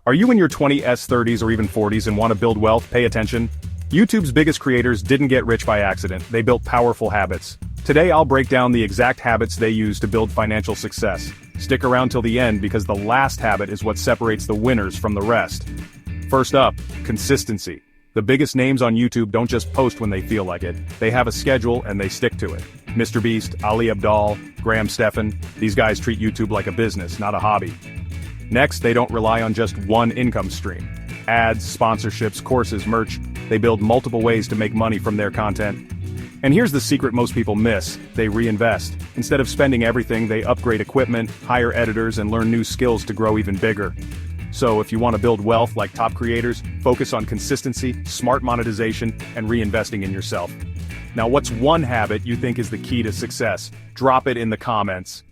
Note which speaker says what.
Speaker 1: Are you in your 20s, 30s, or even 40s and want to build wealth? Pay attention. YouTube's biggest creators didn't get rich by accident, they built powerful habits. Today I'll break down the exact habits they use to build financial success. Stick around till the end because the last habit is what separates the winners from the rest. First up, consistency. The biggest names on YouTube don't just post when they feel like it, they have a schedule and they stick to it. Mr. Beast, Ali Abdaal, Graham Stephan, these guys treat YouTube like a business, not a hobby. Next, they don't rely on just one income stream. Ads, sponsorships, courses, merch, they build multiple ways to make money from their content. And here's the secret most people miss, they reinvest. Instead of spending everything, they upgrade equipment, hire editors, and learn new skills to grow even bigger. So if you want to build wealth like top creators, focus on consistency, smart monetization, and reinvesting in yourself. Now what's one habit you think is the key to success? Drop it in the comments.